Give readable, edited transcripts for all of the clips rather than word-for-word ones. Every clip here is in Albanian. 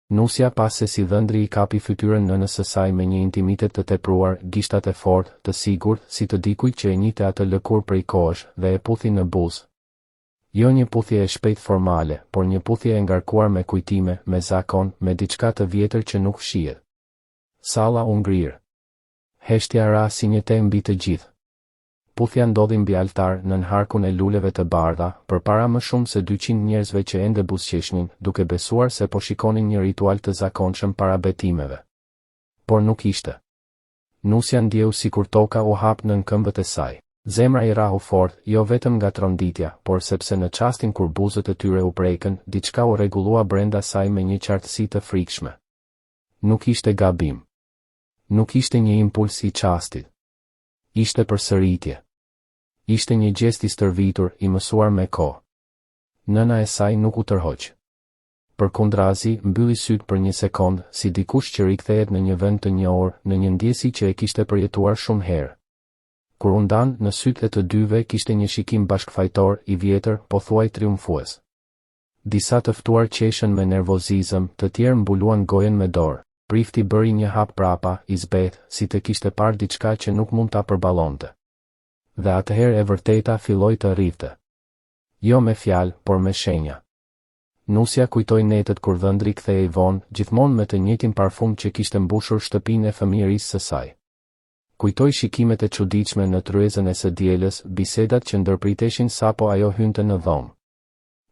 Nusja pas se si dhëndri i kapi fytyrën nënës së saj me një intimitet të tepruar, gishtat e fortë, të sigurt, si të dikujt që e njihte atë lëkur prej kohësh, dhe e puthi në buzë. Jo një puthje e shpejt formale, por një puthje e ngarkuar me kujtime, me zakon, me diçka të vjetër që nuk fshihet. Salla u ngrirë. Heshtja ra si një temë mbi të gjithë. Puthja ndodhi mbi altar nën harkun e luleve të bardha, përpara më shumë se 200 njerëzve që ende buzëqeshnin, duke besuar se po shikonin një ritual të zakonshëm para betimeve. Por nuk ishte. Nusja ndjeu sikur toka u hap nën këmbët e saj. Zemra i rahu fort, jo vetëm nga tronditja, por sepse në çastin kur buzët e tyre u prekën, diçka u rregullua brenda saj me një qartësi të frikshme. Nuk ishte gabim. Nuk ishte një impuls i çastit. Ishte përsëritje. Ishte një gjest i stërvitur, i mësuar me kohë. Nëna e saj nuk u tërhoq. Përkundrazi, mbylli syt për një sekond, si dikush që rikthehet në një vend të njohur, në një ndjesi që e kishte përjetuar shumë herë. Kur u ndan, në syt e të dyve kishte një shikim bashkëfajtor, i vjetër, pothuaj triumfues. Disa të ftuar qeshën me nervozizëm, të tjerë mbuluan gojen me dorë. Prifti bëri një hap prapa, i zbeth, si të kishte parë diçka që nuk mund ta përballonte. Dhe atëherë e vërteta filloi të rrifte. Jo me fjalë, por me shenja. Nusja kujtoi netët kur dhëndri kthehej vonë, gjithmonë me të njëjtin parfum që kishte mbushur shtëpinë e fëmijërisë së saj. Kujtoi shikimet e çuditshme në tryezën e së dielës, bisedat që ndërpriteshin sapo ajo hynte në dhomë.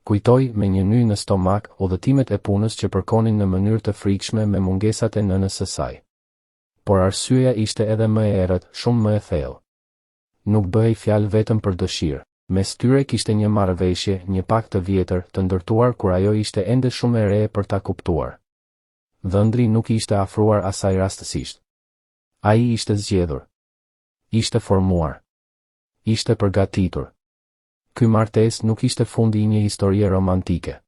Kujtoi me një ny në stomak udhëtimet e punës që përkonin në mënyrë të frikshme me mungesat e nënës së saj. Por arsyeja ishte edhe më e errët, shumë më e thellë. Nuk bëhej fjalë vetëm për dëshirë. Mes tyre kishte një marrëveshje, një pakt të vjetër, të ndërtuar kur ajo ishte ende shumë e re për ta kuptuar. Dhëndri nuk ishte afruar asaj rastësisht. Ai ishte zgjedhur. Ishte formuar. Ishte përgatitur. Ky martesë nuk ishte fundi i një historie romantike.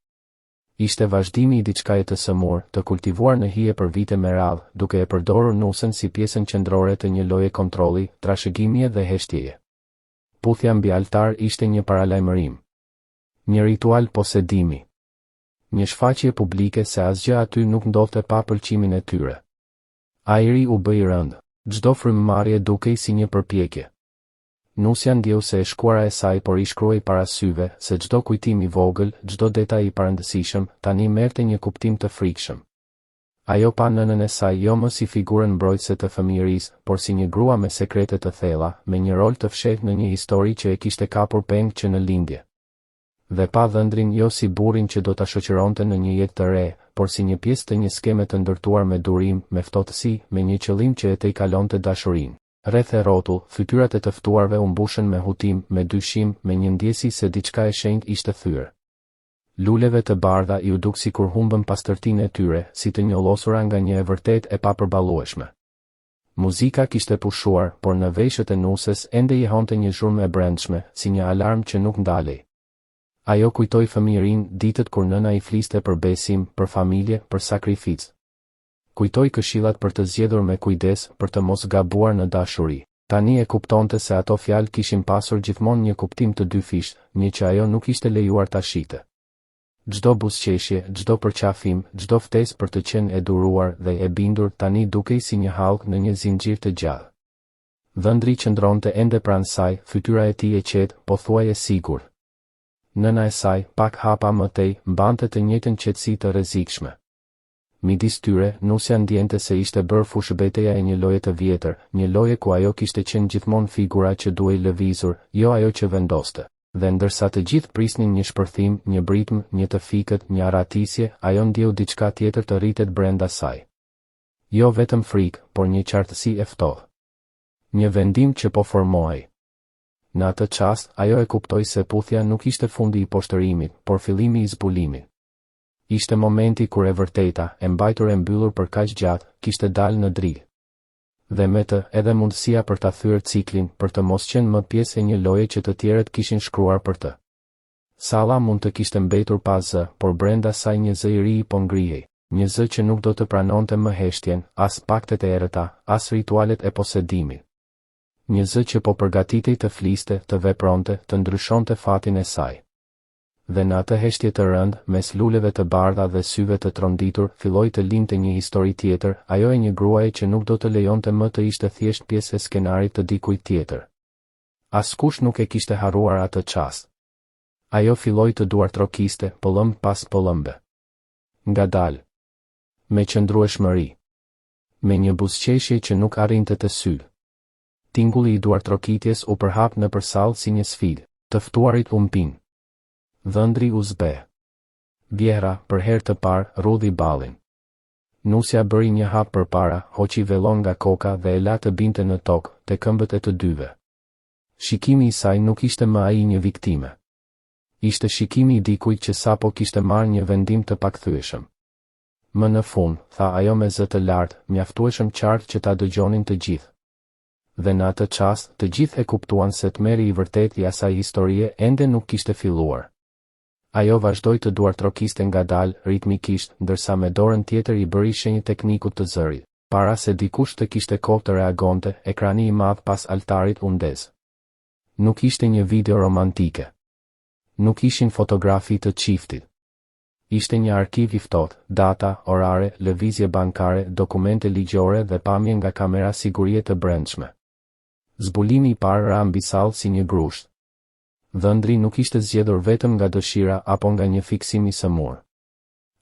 Ishte vazhdimi i diçkaje të sëmur, të kultivuar në hije për vite me radhë, duke e përdorur nusën si pjesën qendrore të një loje kontrolli, trashëgimie dhe heshtjeje. Puthja mbi altar ishte një paralajmërim. Një ritual posedimi. Një shfaqje publike se asgjë aty nuk ndodhte pa pëlqimin e tyre. Ajri u bë i rëndë. Çdo frymëmarrje dukej si një përpjekje. Nusja ndjeu se e shkuara e saj por i shkruaj para syve, se çdo kujtim i vogël, çdo detaj i parëndësishëm, tani merrte një kuptim të frikshëm. Ajo pa nënën e saj jo më si figurën mbrojtëse të fëmijërisë, por si një grua me sekrete të thella, me një rol të fshehtë në një histori që e kishte kapur peng që në lindje. Dhe pa dhëndrin jo si burrin që do ta shoqëronte në një jetë të re, por si një pjesë të një skeme të ndërtuar me durim, me ftohtësi, me një qëllim që e tej kalonte dashurinë. Rreth e rrotull, fytyrat e të ftuarve u mbushën me hutim, me dyshim, me një ndjesi se diçka e shenjtë ishte thyer. Luleve të bardha i u duk sikur humbën pastërtinë e tyre, si të njollosura nga një e vërtet e papërballueshme. Muzika kishte pushuar, por në veshët e nusës ende i honte një zhurmë e brendshme, si një alarm që nuk ndalej. Ajo kujtoi fëmijërinë, ditët kur nëna i fliste për besim, për familje, për sakrificë. Kujtoi këshillat për të zgjedhur me kujdes, për të mos gabuar në dashuri. Tani e kuptonte se ato fjalë kishin pasur gjithmonë një kuptim të dyfisht, një që ajo nuk ishte lejuar ta shite. Çdo buzëqeshje, çdo përqafim, çdo ftesë për të qenë e duruar dhe e bindur tani dukej si një hallk në një zinxhir të gjallë. Dhëndri qëndronte ende pranë saj, fytyra e tij e qetë, pothuaj e sigurt. Nëna e saj, pak hapa më tej, mbante të njëjtën qetësi të rrezikshme. Midis tyre, nusja ndjente se ishte bërë fushëbeteja e një loje të vjetër, një loje ku ajo kishte qenë gjithmonë figura që duhej lëvizur, jo ajo që vendoste. Dhe ndërsa të gjithë prisnin një shpërthim, një britm, një të fikët, një aratisje, ajo ndjeu diçka tjetër të rritet brenda saj. Jo vetëm frikë, por një qartësi e ftohtë. Një vendim që po formohej. Në atë çast, ajo e kuptoi se puthja nuk ishte fundi i poshtërimit, por fillimi i zbulimit. Ishte momenti kur e vërteta, e mbajtur e mbyllur për kaq gjatë, kishte dalë në drilë. Dhe me të, edhe mundësia për ta thyer ciklin, për të mos qenë më pjesë e një loje që të tjerët kishin shkruar për të. Salla mund të kishte mbetur pa zë, por brenda saj një zë i ri po ngrihej, një zë që nuk do të pranonte më heshtjen, as paktet e errëta, as ritualet e posedimit. Një zë që po përgatitej të fliste, të vepronte, të ndryshonte fatin e saj. Dhe në atë heshtje të rënd, mes luleve të bardha dhe syve të tronditur, filloi të linte një histori tjetër, ajo e një gruaje që nuk do të lejonte më të ishte thjesht pjesë e skenarit të dikujt tjetër. Askush nuk e kishte harruar atë çast. Ajo filloi të duartrokiste, pëllëmb pas pëllëmbe. Ngadalë. Me qëndrueshmëri. Me një buzëqeshje që nuk arrinte të syl. Tingulli i duartrokitjes u përhap nëpër sallë si një sfidë. Të ftuarit u mpin. Dhëndri u zbe. Vjehra, për herë të parë, rudhi ballin. Nusja bëri një hap përpara, hoqi vellon nga koka dhe e la të binte në tokë, te këmbët e të dyve. Shikimi i saj nuk ishte më ai një viktime. Ishte shikimi i dikujt që sapo kishte marrë një vendim të pakthyeshëm. Më në fund, tha ajo me zë të lartë, mjaftueshëm qartë që ta dëgjonin të gjithë. Dhe në atë çast, të gjithë e kuptuan se tmerri i vërtet i asaj historie ende nuk kishte filluar. Ajo vazhdoi të duartrokiste ngadalë, ritmikisht, ndërsa me dorën tjetër i bëri shenjë teknikut të zërit. Para se dikush të kishte kohë të reagonte, ekrani i madh pas altarit u ndez. Nuk ishte një video romantike. Nuk ishin fotografi të çiftit. Ishte një arkiv i ftohtë, data, orare, lëvizje bankare, dokumente ligjore dhe pamje nga kamera sigurie të brendshme. Zbulimi i parë ra mbi sallë si një grusht. Dhëndri nuk ishte zgjedhur vetëm nga dëshira apo nga një fiksim i sëmur.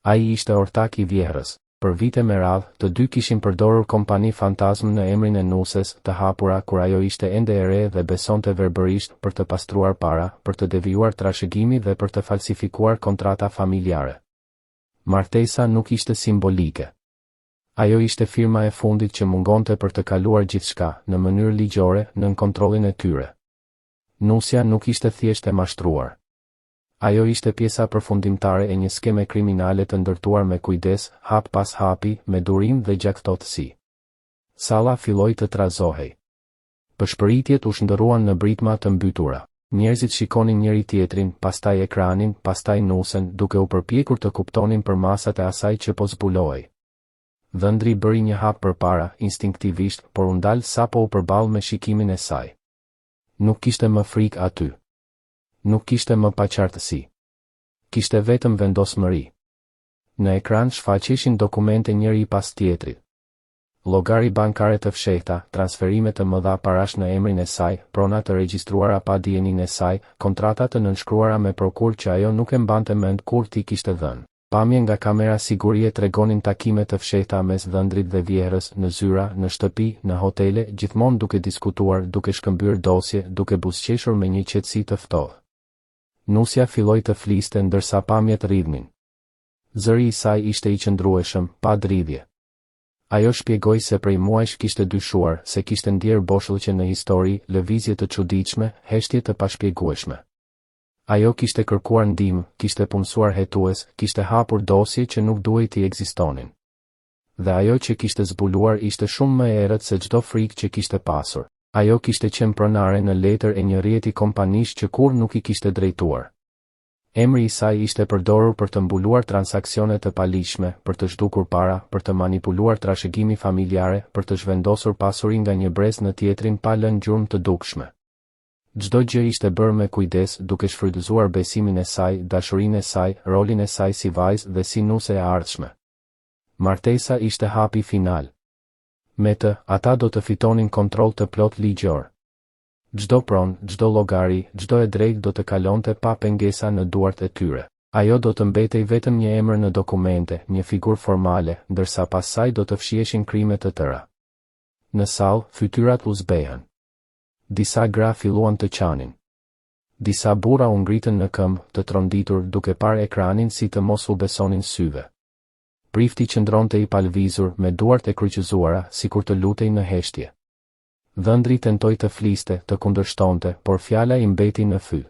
Ai ishte ortak i vjehrës. Për vite me radhë, të dy kishin përdorur kompani fantazm në emrin e nuses të hapura kur ajo ishte ende e re dhe besonte verbërisht për të pastruar para, për të devijuar trashëgimi dhe për të falsifikuar kontrata familjare. Martesa nuk ishte simbolike. Ajo ishte firma e fundit që mungonte për të kaluar gjithçka, në mënyrë ligjore, nën kontrollin e tyre. Nusja nuk ishte thjesht e mashtruar. Ajo ishte pjesa përfundimtare e një skeme kriminale të ndërtuar me kujdes, hap pas hapi, me durim dhe gjaktotësi. Salla filloi të trazohej. Pëshpëritjet u shndërruan në britma të mbytura. Njerëzit shikonin njëri tjetrin, pastaj ekranin, pastaj nusen, duke u përpjekur të kuptonin për masat e asaj që po zbulohej. Dhëndri bëri një hap përpara, instinktivisht, por u ndal sapo u përball me shikimin e saj. Nuk kishte më frikë aty. Nuk kishte më paqartësi. Kishte vetëm vendosmëri. Në ekran shfaqeshin dokumente njëri pas tjetrit. Llogari bankare të fshehta, transferime të mëdha parash në emrin e saj, prona të regjistruara pa dijenin e saj, kontrata të nënshkruara me prokur që ajo nuk e mbante mend kur t'i kishte dhënë. Pamje nga kamera sigurie tregonin takime të fshehta mes dhëndrit dhe vjehrës, në zyra, në shtëpi, në hotele, gjithmonë duke diskutuar, duke shkëmbyer dosje, duke buzëqeshur me një qetësi të ftohtë. Nusja filloi të fliste ndërsa pamjet rridhnin. Zëri i saj ishte i qëndrueshëm, pa dridhje. Ajo shpjegoi se prej muajsh kishte dyshuar, se kishte ndjerë boshllëqe në histori, lëvizje të çuditshme, heshtje të pashpjegueshme. Ajo kishte kërkuar ndihmë, kishte punësuar hetues, kishte hapur dosje që nuk duhej të ekzistonin. Dhe ajo që kishte zbuluar ishte shumë më e errët se çdo frikë që kishte pasur. Ajo kishte qenë pronare në letër e një rjeti kompanish që kur nuk i kishte drejtuar. Emri i saj ishte përdorur për të mbuluar transaksione të paligjshme, për të zhdukur para, për të manipuluar trashëgimi familjare, për të zhvendosur pasuri nga një brez në tjetrin pa lënë gjurmë të dukshme. Çdo gjë ishte bërë me kujdes, duke shfrytëzuar besimin e saj, dashurinë e saj, rolin e saj si vajzë dhe si nuse e ardhshme. Martesa ishte hapi final. Me të, ata do të fitonin kontroll të plot ligjor. Çdo pronë, çdo llogari, çdo e drejtë do të kalonte pa pengesa në duart e tyre. Ajo do të mbetej vetëm një emër në dokumente, një figurë formale, ndërsa pas saj do të fshiheshin krime të tëra. Në sallë, fytyrat u zbehen. Disa gra filluan të qanin. Disa burra u ngritën në këmbë, të tronditur, duke parë ekranin si të mos u besonin syve. Prifti qëndronte i palvizur, me duart e kryqëzuara, sikur të lutej në heshtje. Dhëndri tentoi të fliste, të kundërshtonte, por fjala i mbeti në fy.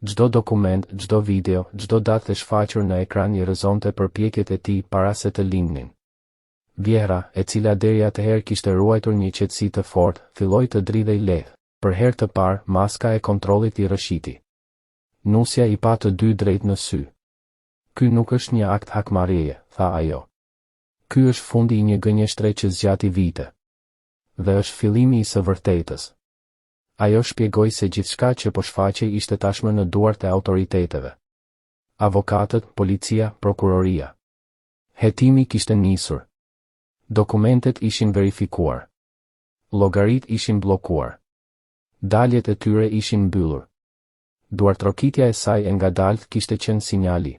Çdo dokument, çdo video, çdo datë e shfaqur në ekran i rrëzonte përpjekjet e tij para se të lindnin. Vjehra, e cila deri atëherë kishte ruajtur një qetësi të fortë, filloi të dridhej lehtë. Për herë të parë, maska e kontrollit i rrëshiti. Nusja i pa të dy drejt në sy. Ky nuk është një akt hakmarrjeje, tha ajo. Ky është fundi i një gënjeshtre që zgjati vite. Dhe është fillimi i së vërtetës. Ajo shpjegoi se gjithçka që po shfaqej ishte tashmë në duart e autoriteteve. Avokatët, policia, prokuroria. Hetimi kishte nisur. Dokumentet ishin verifikuar. Llogarit ishin bllokuar. Daljet e tyre ishin mbyllur. Duartrokitja e saj e ngadalt kishte qenë sinjali.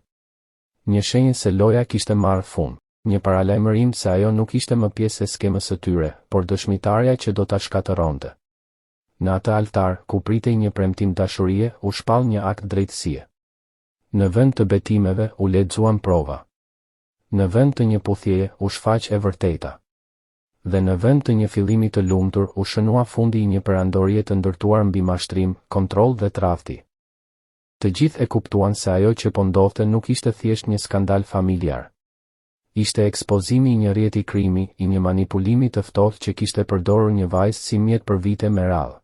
Një shenjë se loja kishte marrë fund. Një paralajmërim se ajo nuk ishte më pjesë e skemës së tyre, por dëshmitarja që do ta shkatëronte. Në atë altar, ku pritej një premtim dashurie, u shpall një akt drejtësie. Në vend të betimeve, u lexuan prova. Në vend të një puthjeje, u shfaq e vërteta. Dhe në vend të një fillimi të lumtur, u shënua fundi i një perandorie të ndërtuar mbi mashtrim, kontroll dhe tradhti. Të gjithë e kuptuan se ajo që po ndodhte nuk ishte thjesht një skandal familjar. Ishte ekspozimi i një rjeti krimi, i një manipulimi të ftohtë që kishte përdorur një vajzë si mjet për vite me radhë.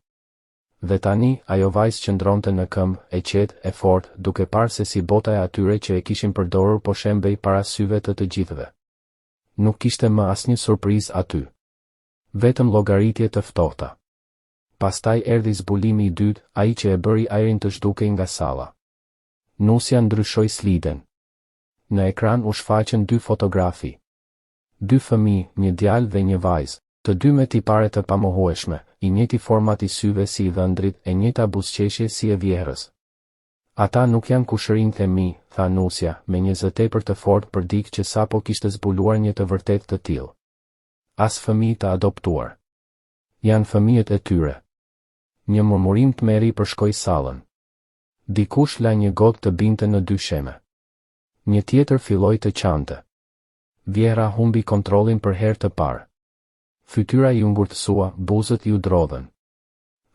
Dhe tani, ajo vajzë qëndronte në këmbë, e qetë, e fortë, duke parë se si bota e atyre që e kishin përdorur po shembej para syve të gjithëve. Nuk kishte më asnjë surprizë aty. Vetëm llogaritje të ftohta. Pastaj erdhi zbulimi i dytë, ai që e bëri ajrin të zhdukej nga salla. Nusja ndryshoi sliden. Në ekran u shfaqën dy fotografi. Dy fëmijë, një djalë dhe një vajzë, të dy me tipare të pamohueshme, i njëjti format i syve si i dhëndrit, e njëjta buzëqeshje si e vjerrës. Ata nuk janë kushërinjtë e mi, tha Nusja, me një zë tepër të fortë për dikë që sapo kishte zbuluar një të vërtetë të tillë. As fëmijë të adoptuar. Janë fëmijët e tyre. Një murmurim tmerri përshkoi sallën. Dikush la një gotë të binte në dy sheme. Një tjetër filloi të qante. Vjera humbi kontrollin për herë të parë. Fytyra i ngurtësua, buzët i u drodhen.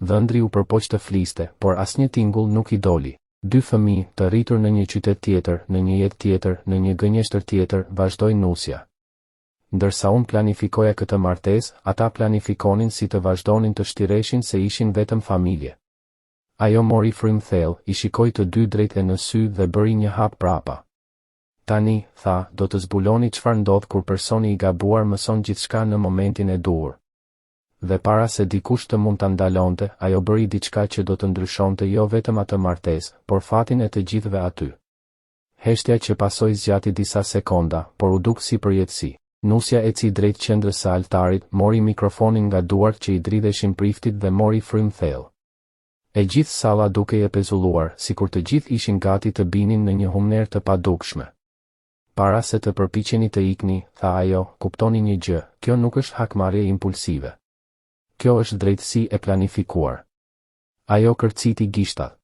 Dhëndri u përpoq të fliste, por asnjë tingull nuk i doli. Dy fëmijë, të rritur në një qytet tjetër, në një jetë tjetër, në një gënjeshtër tjetër, vazhdoi Nusja. Ndërsa unë planifikoja këtë martesë, ata planifikonin si të vazhdonin të shtireshin se ishin vetëm familje. Ajo mori frymë thellë, i shikoi të dy drejt e në sy dhe bëri një hap prapa. Tani, tha, do të zbuloni çfarë ndodh kur personi i gabuar mëson gjithçka në momentin e duhur. Dhe para se dikush të mund ta ndalonte, ajo bëri diçka që do të ndryshonte jo vetëm atë martesë, por fatin e të gjithëve aty. Heshtja që pasoi zgjati disa sekonda, por u duk si përjetësi. Nusja eci drejt qendrës së altarit, mori mikrofonin nga duart që i dridheshin priftit dhe mori frymë thellë. E gjithë salla dukej e pezulluar, sikur të gjithë ishin gati të binin në një humner të padukshme. Para se të përpiqeni të ikni, tha ajo, kuptoni një gjë, kjo nuk është hakmarrje impulsive. Kjo është drejtësi e planifikuar. Ajo kërciti gishtat.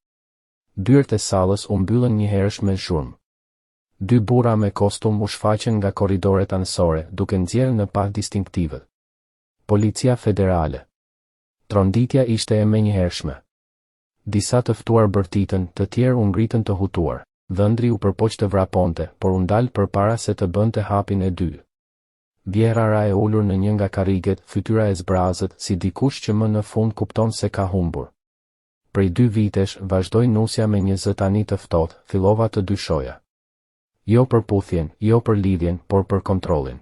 Dyert e sallës u mbyllën njëherësh me zhurmë. Dy burra me kostum u shfaqen nga korridoret anësore, duke nxjerrë në pa distinktivet. Policia federale. Tronditja ishte e menjëhershme. Disa të ftuar bërtitën, të tjerë u ngritën të hutuar. Dhëndri u përpoq të vraponte, por u ndal përpara se të bënte hapin e dy. Vjera ra e ulur në një nga karriget, fytyra e zbrazët, si dikush që më në fund kupton se ka humbur. Prej 2 vitesh, vazhdoi Nusja me një zë tani të ftohtë, fillova të dyshoja. Jo për puthjen, jo për lidhjen, por për kontrollin.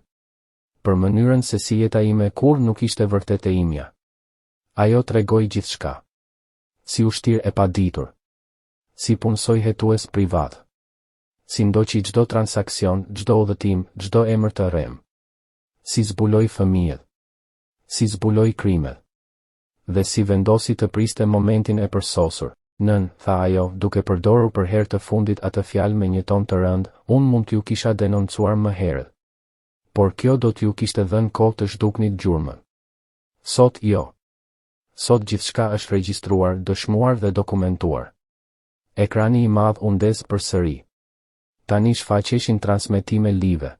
Për mënyrën se si jeta ime kur nuk ishte vërtet e imja. Ajo tregoi gjithçka. Si ushtir e paditur. Si punësoj hetues privat. Si ndoqi çdo transakcion, çdo udhëtim, çdo emër të rrem. Si zbuloi fëmijët. Si zbuloi krimet. Dhe si vendosi të priste momentin e përsosur. Nën, tha ajo, duke përdorur për herë të fundit atë fjalë me një ton të rënd, unë mund t'ju kisha denoncuar më herët. Por kjo do t'ju kishte dhënë kohë të zhduknit gjurmën. Sot jo. Sot gjithçka është regjistruar, dëshmuar dhe dokumentuar. Ekrani i madh u ndes përsëri. Tani shfaqeshin transmetime live.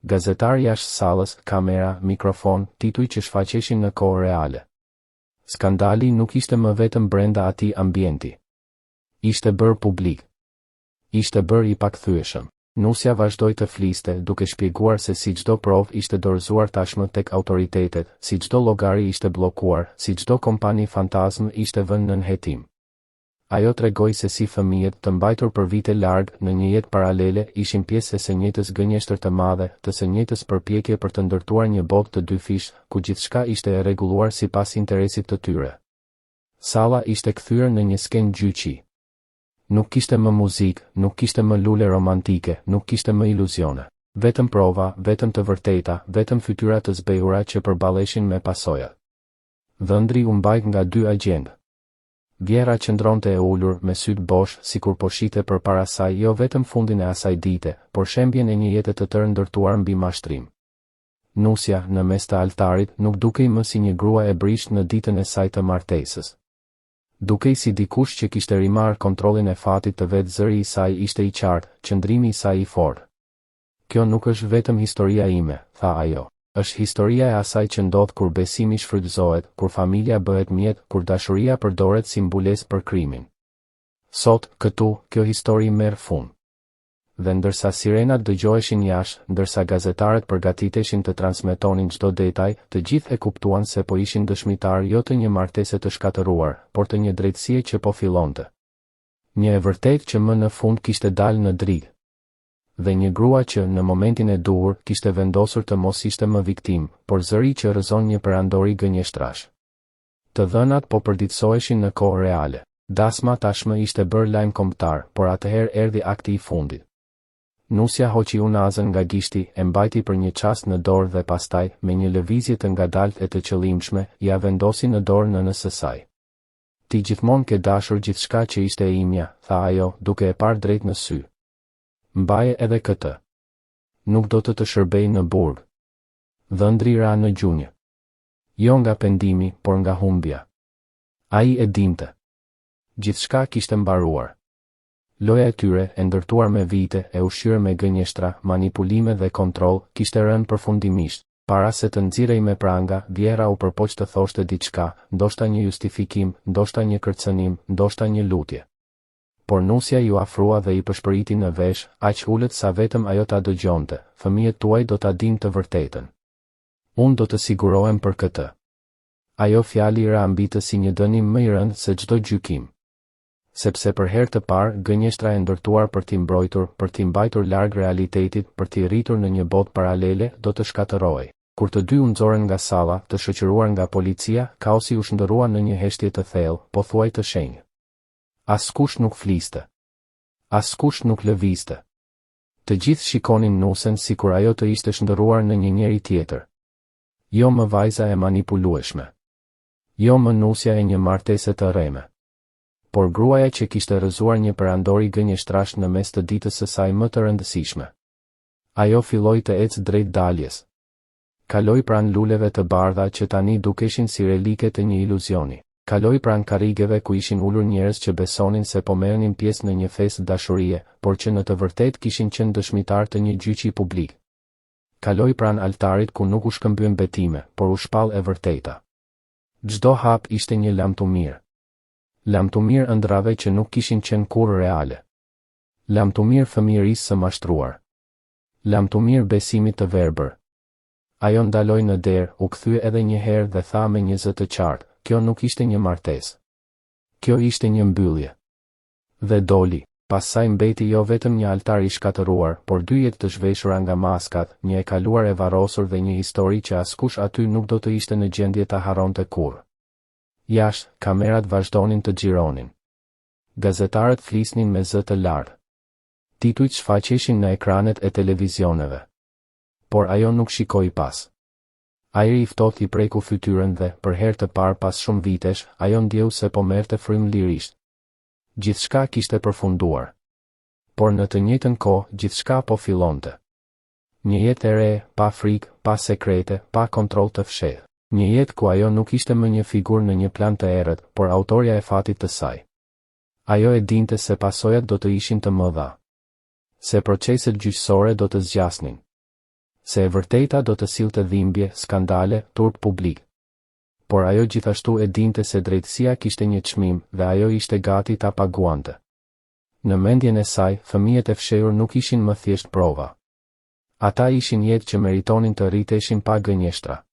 Gazetar jashtë sallës, kamera, mikrofon, tituj që shfaqeshin në kohë reale. Skandali nuk ishte më vetëm brenda atij ambienti. Ishte bërë publik. Ishte bërë i pakthyeshëm. Nusja vazhdoi të fliste, duke shpjeguar se si çdo provë ishte dorëzuar tashmë tek autoritetet, si çdo llogari ishte bllokuar, si çdo kompani fantazm ishte vënë nën hetim. Ajo tregoi se si fëmijët, të mbajtur për vite larg në një jetë paralele, ishin pjesë e së njëjtës gënjeshtër të madhe, të së njëjtës përpjekje për të ndërtuar një botë të dy fish, ku gjithçka ishte e rregulluar sipas interesit të tyre. Salla ishte kthyer në një skenë gjyqi. Nuk kishte më muzikë, nuk kishte më lule romantike, nuk kishte më iluzione. Vetëm prova, vetëm të vërteta, vetëm fytyra të zbehura që përballeshin me pasojat. Dhëndri u mbajt nga dy agjendë. Vjera qëndronte e ulur me syt bosh, sikur po shite përpara saj jo vetëm fundin e asaj dite, por shembjen e një jete të tërë ndërtuar mbi mashtrim. Nusja, në mes të altarit, nuk dukej më si një grua e brisht në ditën e saj të martesës. Dukej si dikush që kishte rimarr kontrollin e fatit të vetë, zëri i saj ishte i qartë, qëndrimi i saj i fortë. Kjo nuk është vetëm historia ime, tha ajo. Është historia e asaj që ndodh kur besimi shfrytëzohet, kur familja bëhet mjet, kur dashuria përdoret si mbulesë për krimin. Sot, këtu, kjo histori merr fund. Dhe ndërsa sirenat dëgjoheshin jashtë, ndërsa gazetarët përgatiteshin të transmetonin çdo detaj, të gjithë e kuptuan se po ishin dëshmitar jo të një martese të shkatëruar, por të një drejtësie që po fillonte. Një e vërtetë që më në fund kishte dalë në dritë. Dhe një grua që, në momentin e duhur, kishte vendosur të mos ishte më viktim, por zëri që rrëzon një perandori gënjeshtrash. Të dhënat po përditësoheshin në kohë reale. Dasma tashmë ishte bërë lajm kombëtar, por atëherë erdhi akti i fundit. Nusja hoqi unazën nga gishti, e mbajti për një çast në dorë dhe pastaj, me një lëvizje të ngadaltë e të qëllimshme, ja vendosi në dorë nënës së saj. Ti gjithmonë ke dashur gjithçka që ishte e imja, tha ajo, duke e parë drejt në sy. Mbaje edhe këtë. Nuk do të shërbej në burg. Dhëndri ra në gjunjë. Jo nga pendimi, por nga humbja. Ai e dinte. Gjithçka kishte mbaruar. Loja e tyre, e ndërtuar me vite, e ushqyer me gënjeshtra, manipulime dhe kontroll, kishte rënë përfundimisht. Para se të nxirrej me pranga, vjera u përpoq të thoshte diçka, ndoshta një justifikim, ndoshta një kërcënim, ndoshta një lutje. Por nusja ju afrua dhe i përshpëriti në vesh, aq ulët sa vetëm ajo ta dëgjonte, fëmijët tuaj do ta dinë të vërtetën. Unë do të sigurohem për këtë. Ajo fjali ra mbitë si një dënim më i rëndë se çdo gjykim. Sepse për herë të parë, gënjeshtra e ndërtuar për t'i mbrojtur, për t'i mbajtur larg realitetit, për t'i rritur në një botë paralele, do të shkatërrohej. Kur të dy u nxorën nga salla, të shoqëruar nga policia, kaosi u shndërrua në një heshtje të thellë, pothuaj të shenjtë. Askush nuk fliste. Askush nuk lëvizte. Të gjithë shikonin Nusen sikur ajo të ishte shndërruar në një njeri tjetër. Jo më vajza e manipulueshme. Jo më nusja e një martese të rreme. Por gruaja që kishte rrëzuar një perandori gënjeshtrash në mes të ditës së saj më të rëndësishme. Ajo filloi të ecë drejt daljes. Kaloi pranë luleve të bardha që tani dukeshin si relike të një iluzioni. Kaloi pranë karrigeve ku ishin ulur njerëz që besonin se po merrnin pjesë në një festë dashurie, por që në të vërtetë kishin qenë dëshmitar të një gjyqi publik. Kaloi pranë altarit ku nuk u shkëmbyen betime, por u shpall e vërteta. Çdo hap ishte një lamtumir. Lamtumir ëndrave që nuk kishin qenë kurrë reale. Lamtumir fëmijërisë së mashtruar. Lamtumir besimit të verbër. Ajo ndaloi në derë, u kthye edhe një herë dhe tha me një zë të qartë. Kjo nuk ishte një martesë. Kjo ishte një mbyllje. Dhe doli, pas saj mbeti jo vetëm një altar i shkatëruar, por dy jetë të zhveshura nga maskat, një e kaluar e varrosur dhe një histori që askush aty nuk do të ishte në gjendje ta harronte kurrë. Jashtë, kamerat vazhdonin të xhironin. Gazetarët flisnin me zë të lartë. Titujt shfaqeshin në ekranet e televizioneve. Por ajo nuk shikoi pas. Ajri i ftohtë i preku fytyrën dhe, për herë të parë pas shumë vitesh, ajo ndjeu se po merrte frymë lirisht. Gjithçka kishte përfunduar. Por në të njëjtën kohë, gjithçka po fillonte. Një jetë e re, pa frikë, pa sekrete, pa kontroll të fshehtë. Një jetë ku ajo nuk ishte më një figurë në një plan të errët, por autorja e fatit të saj. Ajo e dinte se pasojat do të ishin të mëdha. Se proceset gjyqësore do të zgjasnin. Se e vërteta do të sillte dhimbje, skandale, turp publik. Por ajo gjithashtu e dinte se drejtësia kishte një çmim dhe ajo ishte gati ta paguante. Në mendjen e saj, fëmijët e fshehur nuk ishin më thjesht prova. Ata ishin jetë që meritonin të rriteshin pa gënjeshtra.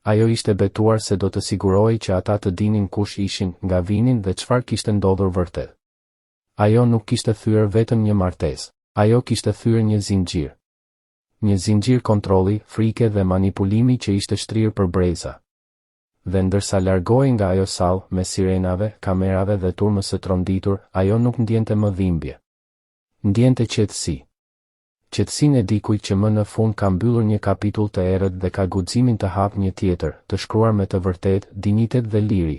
Ajo ishte betuar se do të sigurohej që ata të dinin kush ishin, nga vinin dhe çfarë kishte ndodhur vërtet. Ajo nuk kishte thyer vetëm një martesë, ajo kishte thyer një zinxhir. Një zinxhir kontrolli, frike dhe manipulimi që ishte shtrirë për breza. Dhe ndërsa largohej nga ajo sallë me sirenave, kamerave dhe turmës së tronditur, ajo nuk ndjente më dhimbje. Ndjente qetësi. Qetësinë e dikujt që më në fund ka mbyllur një kapitull të errët dhe ka guximin të hapë një tjetër, të shkruar me të vërtetë, dinjitet dhe liri.